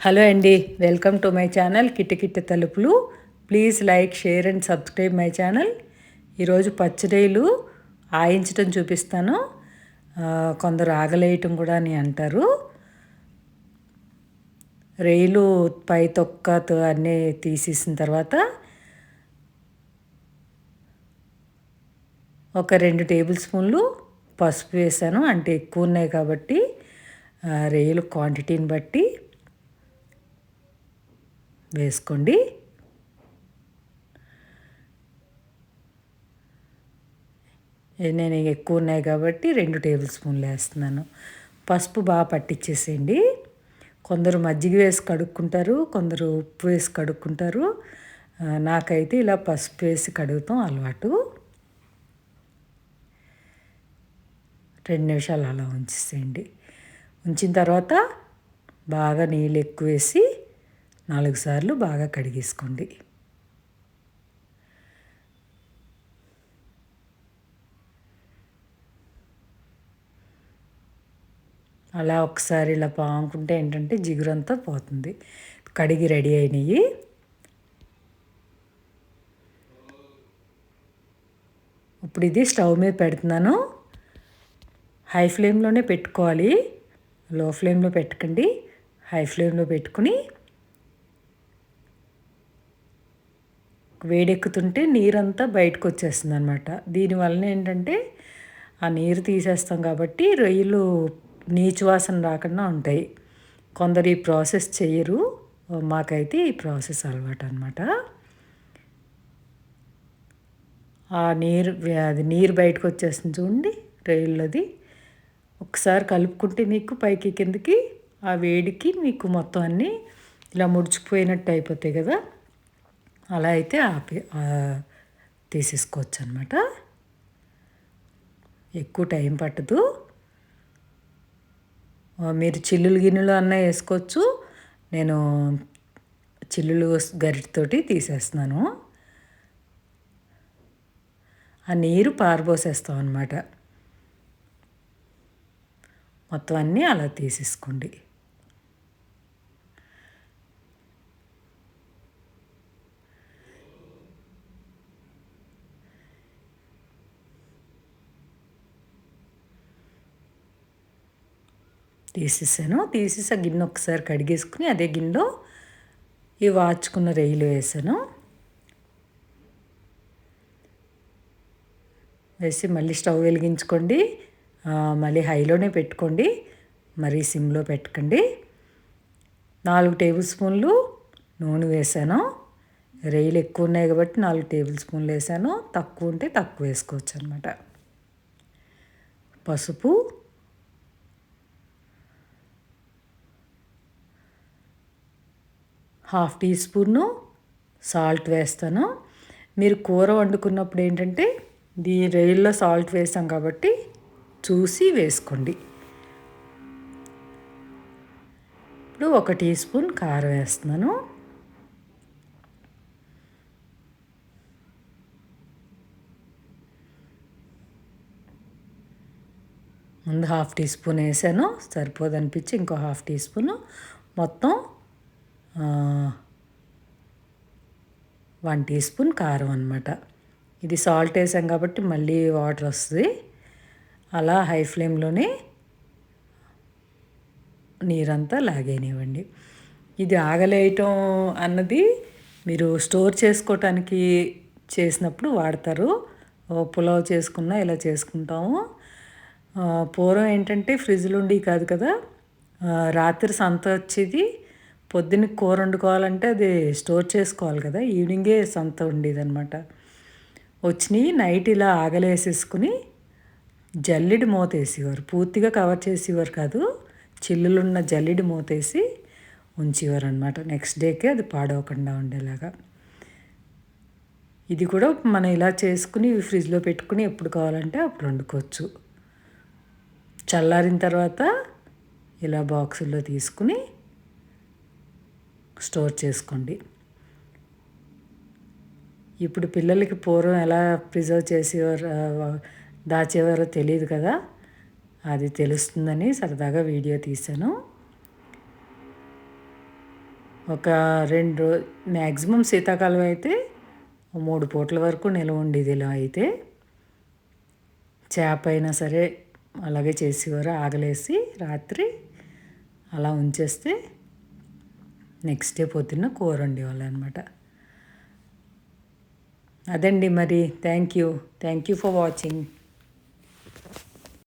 Hello అండి, welcome to my channel కిటకిట తలుపులు. Please like, share and subscribe my channel. ఈరోజు పచ్చిరొయ్యలు ఆయించడం చూపిస్తాను. కొందరు ఆగలేయటం కూడా అని అంటారు. రొయ్యలు పై తొక్కతో అన్నీ తీసేసిన తర్వాత ఒక 2 టేబుల్ స్పూన్లు పసుపు వేసాను. అంటే ఎక్కువ ఉన్నాయి కాబట్టి రొయ్యలు క్వాంటిటీని బట్టి వేసుకోండి. నేను ఎక్కువ ఉన్నాయి కాబట్టి 2 టేబుల్ స్పూన్లు వేస్తున్నాను. పసుపు బాగా పట్టించేసేయండి. కొందరు మజ్జిగ వేసి కడుక్కుంటారు, కొందరు ఉప్పు వేసి కడుక్కుంటారు. నాకైతే ఇలా పసుపు వేసి కడుగుతాం అలవాటు. 2 నిమిషాలు అలా ఉంచేసేయండి. ఉంచిన తర్వాత బాగా నీళ్ళు ఎక్కువ వేసి 4 సార్లు బాగా కడిగేసుకోండి. అలా ఒకసారి ఇలా పాముకుంటే ఏంటంటే జిగురంతా పోతుంది. కడిగి రెడీ అయినాయి. ఇప్పుడు ఇది స్టవ్ మీద పెడుతున్నాను. హై ఫ్లేమ్లోనే పెట్టుకోవాలి, లో ఫ్లేమ్లో పెట్టకండి. హై ఫ్లేమ్లో పెట్టుకుని వేడెక్కుతుంటే నీరంతా బయటకు వచ్చేస్తుంది అనమాట. దీనివల్ల ఏంటంటే ఆ నీరు తీసేస్తాం కాబట్టి రొయ్యలు నీచు వాసన రాకుండా ఉంటాయి. కొందరు ఈ ప్రాసెస్ చేయరు, మాకైతే ఈ ప్రాసెస్ అలవాటు అనమాట. అది నీరు బయటకు వచ్చేస్తుంది చూడండి రొయ్యలది. ఒకసారి కలుపుకుంటే మీకు పైకి కిందకి ఆ వేడికి మీకు మొత్తం అన్నీ ఇలా ముడుచుకుపోయినట్టు అయిపోతాయి కదా. అలా అయితే తీసేసుకోవచ్చు అనమాట. ఎక్కువ టైం పట్టదు. మీరు చిల్లులు గిన్నెలు అన్న వేసుకోవచ్చు. నేను చిల్లులు గరిటతోటి తీసేస్తున్నాను. ఆ నీరు పారబోసేస్తాం అనమాట. మొత్తం అన్నీ అలా తీసేసుకోండి. తీసేసి ఆ గిన్నె ఒకసారి కడిగేసుకుని అదే గిన్నెలో ఈ వాచుకున్న రొయ్యలు వేసాను. వేసి మళ్ళీ స్టవ్ వెలిగించుకోండి. మళ్ళీ హైలోనే పెట్టుకోండి, మరీ సిమ్లో పెట్టకండి. 4 టేబుల్ స్పూన్లు నూనె వేసాను. రొయ్యలు ఎక్కువ ఉన్నాయి కాబట్టి 4 టేబుల్ స్పూన్లు వేసాను. తక్కువ ఉంటే తక్కువ వేసుకోవచ్చు అనమాట. పసుపు, ½ టీ స్పూను సాల్ట్ వేస్తాను. మీరు కూర వండుకున్నప్పుడు ఏంటంటే రొయ్యల్లో సాల్ట్ వేసాం కాబట్టి చూసి వేసుకోండి. ఇప్పుడు 1 టీ స్పూన్ కారం వేస్తున్నాను. ముందు ½ టీ స్పూన్ వేసాను, సరిపోదు అనిపించి ఇంకో ½ టీ స్పూను, మొత్తం 1 టీ స్పూన్ కారం అనమాట. ఇది సాల్ట్ వేసాం కాబట్టి మళ్ళీ వాటర్ వస్తుంది. అలా హై ఫ్లేమ్లోనే నీరంతా లాగేనివ్వండి. ఇది ఆగలేయటం అన్నది మీరు స్టోర్ చేసుకోవటానికి చేసినప్పుడు వాడతారు. పులావ్ చేసుకున్నా ఇలా చేసుకుంటాము. పూర్వం ఏంటంటే ఫ్రిడ్జ్లో ఉండి కాదు కదా, రాత్రి సంత వచ్చేది. పొద్దున్న కూర వండుకోవాలంటే అది స్టోర్ చేసుకోవాలి కదా, ఈవినింగే సంత ఉండేదన్నమాట. వచ్చినాయి నైట్ ఇలా ఆగలేసేసుకుని జల్లెడి మూత వేసేవారు. పూర్తిగా కవర్ చేసేవారు కాదు, చిల్లులున్న జల్లెడి మూతేసి ఉంచేవారు అనమాట. నెక్స్ట్ డేకి అది పాడవకుండా ఉండేలాగా. ఇది కూడా మనం ఇలా చేసుకుని ఫ్రిడ్జ్లో పెట్టుకుని ఎప్పుడు కావాలంటే అప్పుడు వండుకోవచ్చు. చల్లారిన తర్వాత ఇలా బాక్సుల్లో తీసుకుని స్టోర్ చేసుకోండి. ఇప్పుడు పిల్లలకి పూర్వం ఎలా ప్రిజర్వ్ చేసేవారు, దాచేవారో తెలియదు కదా, అది తెలుస్తుందని సరదాగా వీడియో తీశాను. ఒక 2 మ్యాక్సిమం శీతాకాలం అయితే 3 పూటల వరకు నిల్వ ఉండేది ఇలా అయితే. చేప అయినా సరే అలాగే చేసేవారు. ఆగలేసి రాత్రి అలా ఉంచేస్తే నెక్స్ట్ డే పొద్దున్న కూర వండేవాళ్ళు అనమాట. అదండి మరి. Thank you for watching.